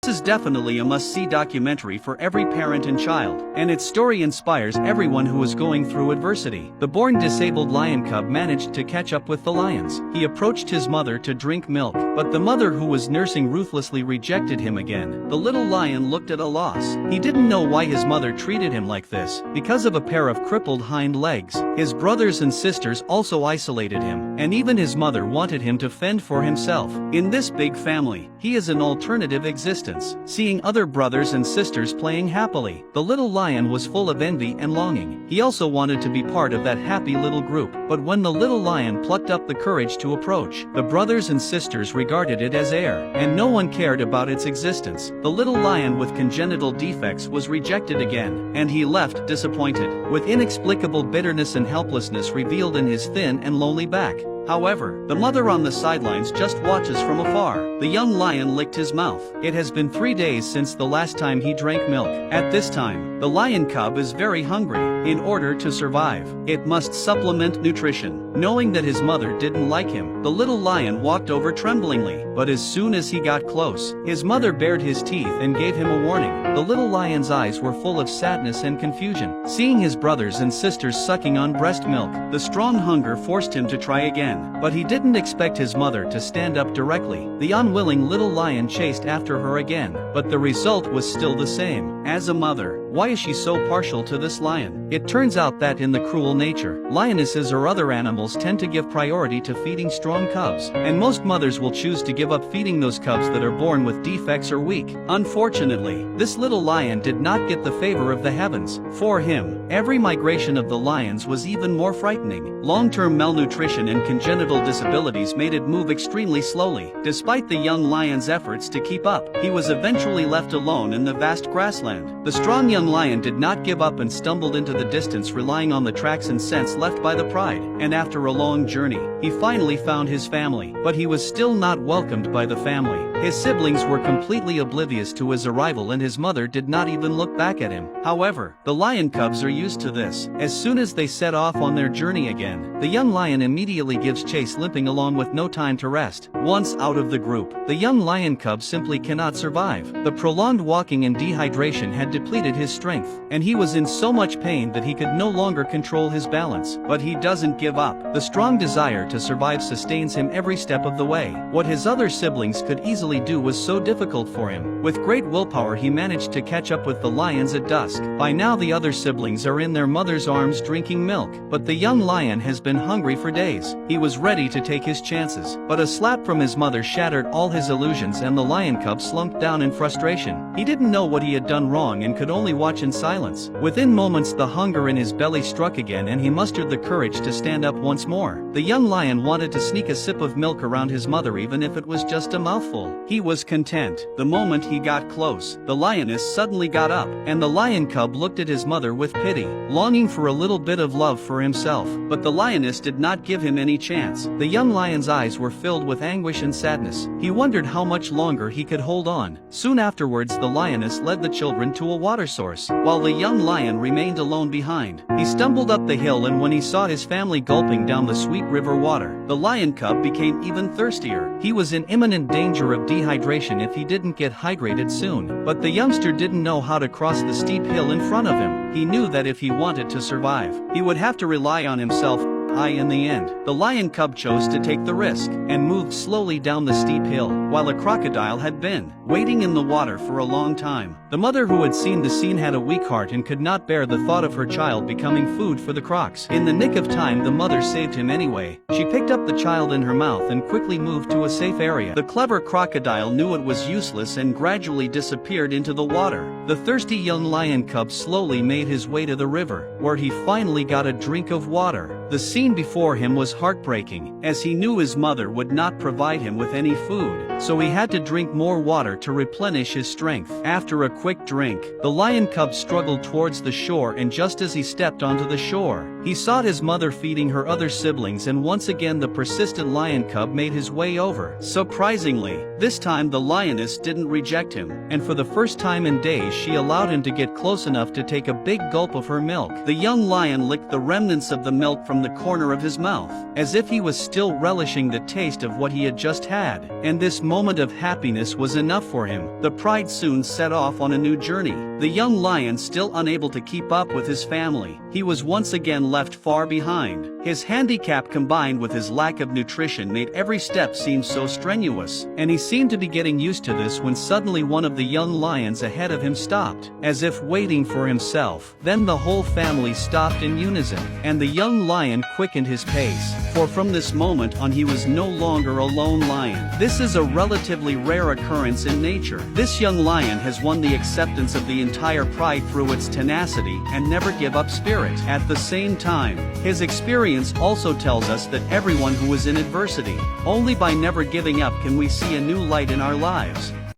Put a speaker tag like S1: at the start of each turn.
S1: is definitely a must-see documentary for every parent and child, and its story inspires everyone who is going through adversity. The born disabled lion cub managed to catch up with the lions. He approached his mother to drink milk, but the mother who was nursing ruthlessly rejected him again. The little lion looked at a loss. He didn't know why his mother treated him like this. Because of a pair of crippled hind legs, his brothers and sisters also isolated him, and even his mother wanted him to fend for himself. In this big family, he is an alternative existence, seeing other brothers and sisters playing happily. The little lion was full of envy and longing. He also wanted to be part of that happy little group, but when the little lion plucked up the courage to approach, the brothers and sisters regarded it as air, and no one cared about its existence. The little lion with congenital defects was rejected again, and he left disappointed, with inexplicable bitterness and helplessness revealed in his thin and lonely back. However, the mother on the sidelines just watches from afar. The young lion licked his mouth. It has been 3 days since the last time he drank milk. At this time, the lion cub is very hungry. In order to survive, it must supplement nutrition. Knowing that his mother didn't like him, the little lion walked over tremblingly, but as soon as he got close, his mother bared his teeth and gave him a warning. The little lion's eyes were full of sadness and confusion. Seeing his brothers and sisters sucking on breast milk, the strong hunger forced him to try again. But he didn't expect his mother to stand up directly. The unwilling little lion chased after her again, but the result was still the same. As a mother, why is she so partial to this lion? It turns out that in the cruel nature, lionesses or other animals tend to give priority to feeding strong cubs, and most mothers will choose to give up feeding those cubs that are born with defects or weak. Unfortunately, this little lion did not get the favor of the heavens. For him, every migration of the lions was even more frightening. Long-term malnutrition and congenital disabilities made it move extremely slowly. Despite the young lion's efforts to keep up, he was eventually left alone in the vast grassland. The strong young lion did not give up and stumbled into the distance, relying on the tracks and scents left by the pride, and after a long journey, he finally found his family. But he was still not welcomed by the family. His siblings were completely oblivious to his arrival, and his mother did not even look back at him. However, the lion cubs are used to this. As soon as they set off on their journey again, the young lion immediately gives chase, limping along with no time to rest. Once out of the group, the young lion cub simply cannot survive. The prolonged walking and dehydration had depleted his strength, and he was in so much pain that he could no longer control his balance. But he doesn't give up. The strong desire to survive sustains him every step of the way. What his other siblings could easily do was so difficult for him. With great willpower, he managed to catch up with the lions at dusk. By now the other siblings are in their mother's arms drinking milk, but the young lion has been hungry for days. He was ready to take his chances, but a slap from his mother shattered all his illusions, and the lion cub slumped down in frustration. He didn't know what he had done wrong and could only watch in silence. Within moments the hunger in his belly struck again, and he mustered the courage to stand up once more. The young lion wanted to sneak a sip of milk around his mother, even if it was just a mouthful. He was content. The moment he got close, the lioness suddenly got up, and the lion cub looked at his mother with pity, longing for a little bit of love for himself. But the lioness did not give him any chance. The young lion's eyes were filled with anguish and sadness. He wondered how much longer he could hold on. Soon afterwards the lioness led the children to a water source, while the young lion remained alone behind. He stumbled up the hill, and when he saw his family gulping down the sweet river water, the lion cub became even thirstier. He was in imminent danger of dehydration if he didn't get hydrated soon. But the youngster didn't know how to cross the steep hill in front of him. He knew that if he wanted to survive, he would have to rely on himself. In the end, the lion cub chose to take the risk, and moved slowly down the steep hill, while a crocodile had been waiting in the water for a long time. The mother who had seen the scene had a weak heart and could not bear the thought of her child becoming food for the crocs. In the nick of time, the mother saved him anyway. She picked up the child in her mouth and quickly moved to a safe area. The clever crocodile knew it was useless and gradually disappeared into the water. The thirsty young lion cub slowly made his way to the river, where he finally got a drink of water. The scene before him was heartbreaking, as he knew his mother would not provide him with any food, so he had to drink more water to replenish his strength. After a quick drink, the lion cub struggled towards the shore, and just as he stepped onto the shore, he saw his mother feeding her other siblings, and once again the persistent lion cub made his way over. Surprisingly, this time the lioness didn't reject him, and for the first time in days she allowed him to get close enough to take a big gulp of her milk. The young lion licked the remnants of the milk from the corner of his mouth, as if he was still relishing the taste of what he had just had, and this moment of happiness was enough for him. The pride soon set off on a new journey. The young lion, still unable to keep up with his family, he was once again left far behind. His handicap combined with his lack of nutrition made every step seem so strenuous, and he seemed to be getting used to this when suddenly one of the young lions ahead of him stopped, as if waiting for himself. Then the whole family stopped in unison, and the young lion quickened his pace, for from this moment on he was no longer a lone lion. This is a relatively rare occurrence in nature. This young lion has won the acceptance of the entire pride through its tenacity and never give up spirit. At the same time, his experience also tells us that everyone who is in adversity, only by never giving up can we see a new light in our lives.